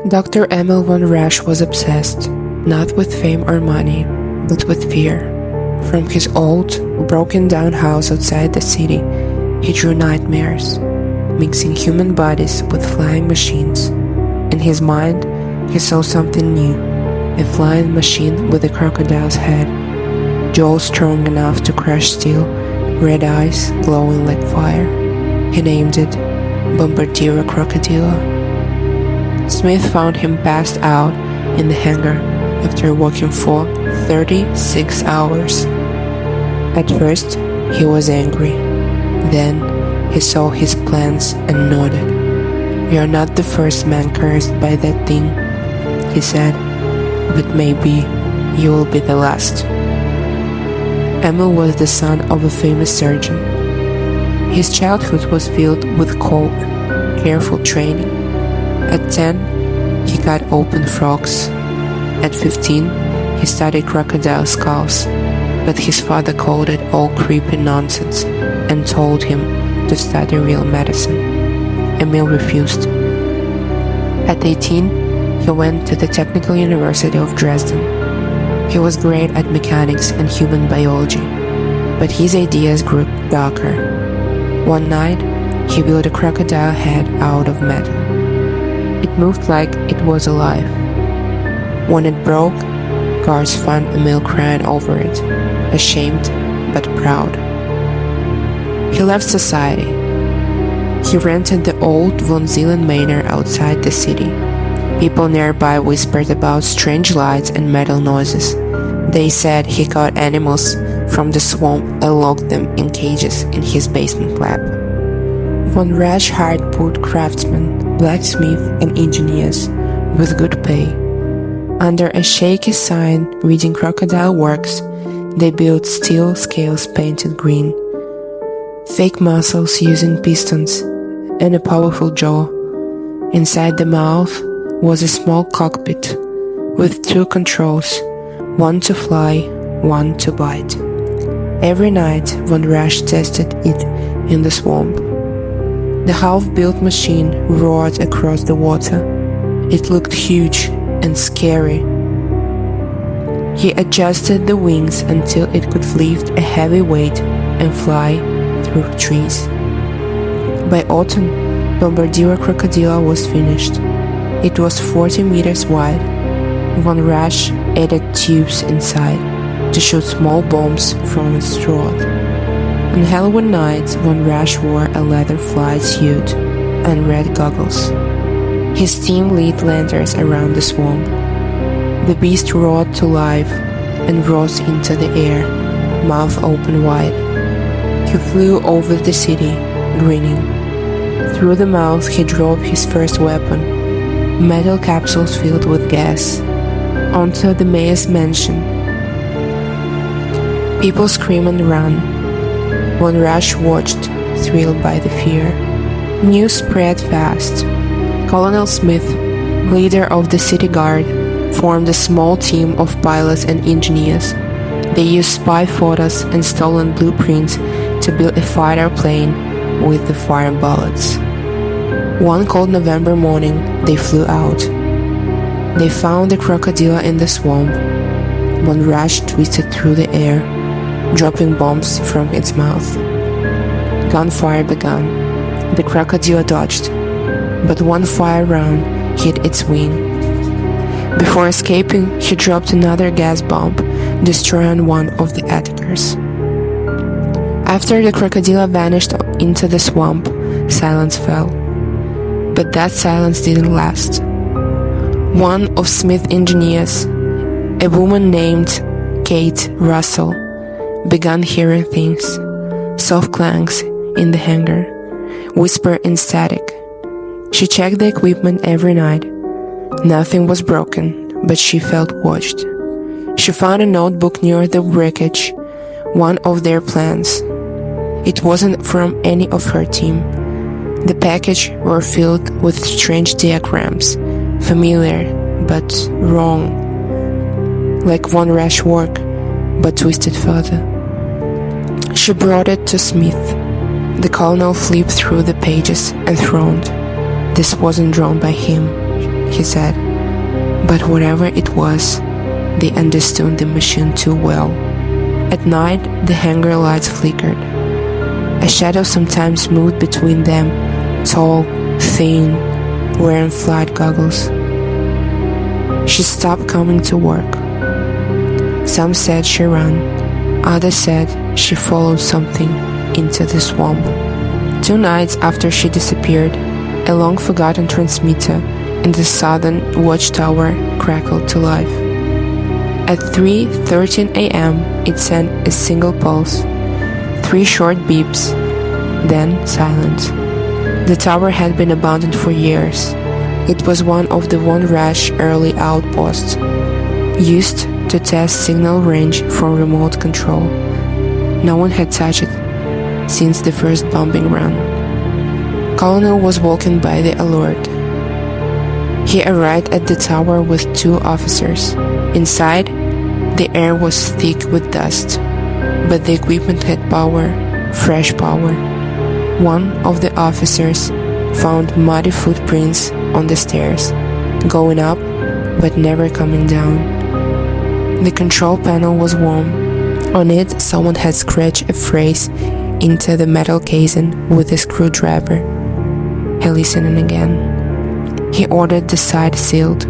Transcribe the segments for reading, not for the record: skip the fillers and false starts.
Dr. Emil von Rasch was obsessed, not with fame or money, but with fear. From his old, broken-down house outside the city, he drew nightmares, mixing human bodies with flying machines. In his mind, he saw something new, a flying machine with a crocodile's head, jaws strong enough to crush steel, red eyes glowing like fire. He named it Bombardiro Crocodilo. Smith found him passed out in the hangar after working for 36 hours. At first, he was angry. Then, he saw his plans and nodded. "You're not the first man cursed by that thing," he said, "but maybe you will be the last." Emil was the son of a famous surgeon. His childhood was filled with cold, careful training. At 10, he cut open frogs. At 15, he studied crocodile skulls, but his father called it all creepy nonsense and told him to study real medicine. Emil refused. At 18, he went to the Technical University of Dresden. He was great at mechanics and human biology, but his ideas grew darker. One night, he built a crocodile head out of metal. It moved like it was alive. When it broke, guards found Emil crying over it, ashamed but proud. He left society. He rented the old von Zeelen manor outside the city. People nearby whispered about strange lights and metal noises. They said he caught animals from the swamp and locked them in cages in his basement lab. Von Rasch hired wood craftsmen, blacksmiths, and engineers with good pay. Under a shaky sign reading "Crocodile Works," they built steel scales painted green, fake muscles using pistons, and a powerful jaw. Inside the mouth was a small cockpit with 2 controls, one to fly, one to bite. Every night, Von Rasch tested it in the swamp. The half-built machine roared across the water. It looked huge and scary. He adjusted the wings until it could lift a heavy weight and fly through trees. By autumn, Bombardiro Crocodilo was finished. It was 40 meters wide. Von Rasch added tubes inside to shoot small bombs from its throat. On Halloween night, Von Rasch wore a leather flight suit and red goggles. His team lit lanterns around the swamp. The beast roared to life and rose into the air, mouth open wide. He flew over the city, grinning. Through the mouth he drove his first weapon, metal capsules filled with gas, onto the mayor's mansion. People screamed and ran. Von Rasch watched, thrilled by the fear. News spread fast. Colonel Smith, leader of the city guard, formed a small team of pilots and engineers. They used spy photos and stolen blueprints to build a fighter plane with the fire bullets. One cold November morning, they flew out. They found the crocodile in the swamp. Von Rasch twisted through the air, dropping bombs from its mouth. Gunfire began. The crocodile dodged, but one fire round hit its wing. Before escaping, he dropped another gas bomb, destroying one of the attackers. After the crocodile vanished into the swamp, silence fell. But that silence didn't last. One of Smith's engineers, a woman named Kate Russell, began hearing things, soft clanks in the hangar, whisper and static. She checked the equipment every night. Nothing was broken, but she felt watched. She found a notebook near the wreckage, one of their plans. It wasn't from any of her team. The package were filled with strange diagrams, familiar but wrong, like Von Rasch work, but twisted further. She brought it to Smith. The colonel flipped through the pages and frowned. This wasn't drawn by him, he he said. But whatever it was, they understood the machine too well. At night, the hangar lights flickered. A shadow sometimes moved between them, tall, thin, wearing flight goggles. She stopped coming to work. Some said she ran, others said she followed something into the swamp. 2 nights after she disappeared, a long-forgotten transmitter in the southern watchtower crackled to life. At 3:13 a.m., it sent a single pulse, 3 short beeps, then silence. The tower had been abandoned for years. It was one of the Von Rasch early outposts, used to test signal range from remote control. No one had touched it since the first bombing run. Colonel was walking by the alert. He arrived at the tower with 2 officers. Inside, the air was thick with dust, but the equipment had power, fresh power. One of the officers found muddy footprints on the stairs, going up but never coming down. The control panel was warm. On it, someone had scratched a phrase into the metal casing with a screwdriver. He listened again. He ordered the side sealed.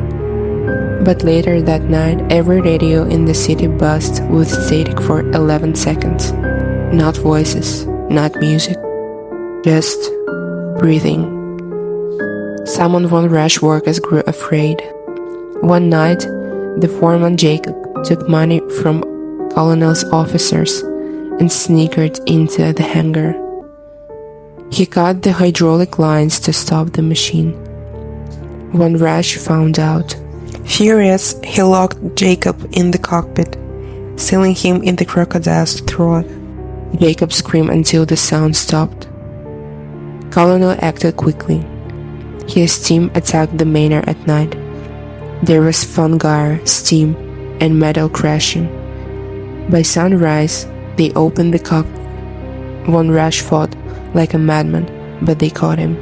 But later that night, every radio in the city buzzed with static for 11 seconds. Not voices, not music, just breathing. Some Von Rasch workers grew afraid. One night, the foreman Jacob took money from Colonel's officers and sneaked into the hangar. He cut the hydraulic lines to stop the machine. Von Rasch found out. Furious, he locked Jacob in the cockpit, sealing him in the crocodile's throat. Jacob screamed until the sound stopped. Colonel acted quickly. His team attacked the manor at night. There was fungi, steam, and metal crashing. By sunrise, they opened the cockpit. Von Rasch fought like a madman, but they caught him.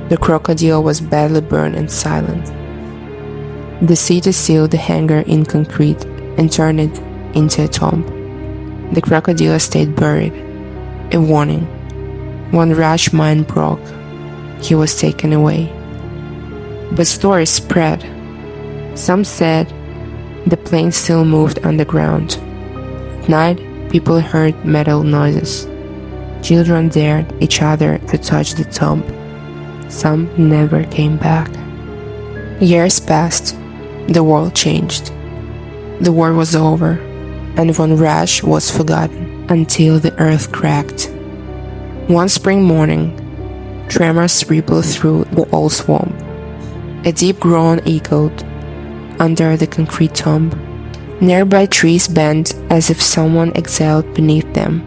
The crocodile was badly burned and silent. The city sealed the hangar in concrete and turned it into a tomb. The crocodile stayed buried. A warning. Von Rasch's mind broke. He was taken away. But stories spread. Some said the plane still moved underground. At night, people heard metal noises. Children dared each other to touch the tomb. Some never came back. Years passed. The world changed. The war was over, and Von Rasch was forgotten until the earth cracked. One spring morning, tremors rippled through the old swamp. A deep groan echoed under the concrete tomb. Nearby trees bent as if someone exhaled beneath them.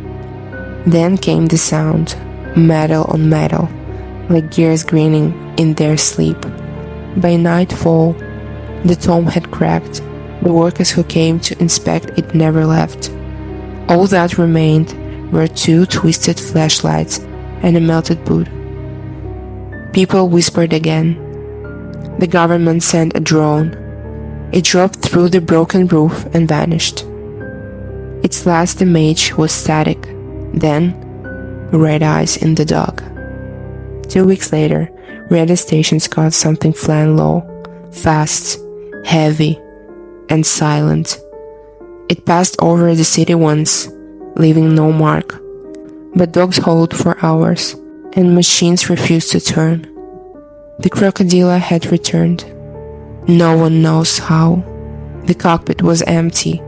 Then came the sound, metal on metal, like gears grinding in their sleep. By nightfall, the tomb had cracked. The workers who came to inspect it never left. All that remained were 2 twisted flashlights and a melted boot. People whispered again. The government sent a drone. It dropped through the broken roof and vanished. Its last image was static, then red eyes in the dark. 2 weeks later, radio stations caught something flying low, fast, heavy, and silent. It passed over the city once, leaving no mark. But dogs howled for hours, and machines refused to turn. The crocodile had returned. No one knows how. The cockpit was empty.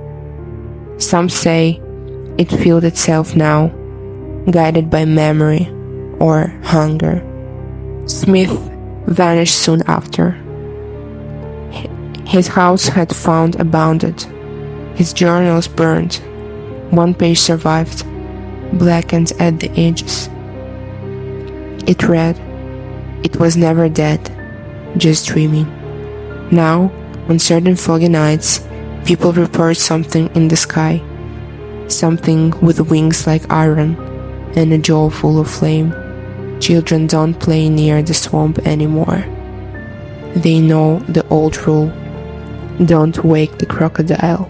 Some say it filled itself now, guided by memory or hunger. Smith vanished soon after. His house had found abandoned. His journals burned. One page survived, blackened at the edges. It read, "It was never dead, just dreaming." Now, on certain foggy nights, people report something in the sky, something with wings like iron and a jaw full of flame. Children don't play near the swamp anymore. They know the old rule: don't wake the crocodile.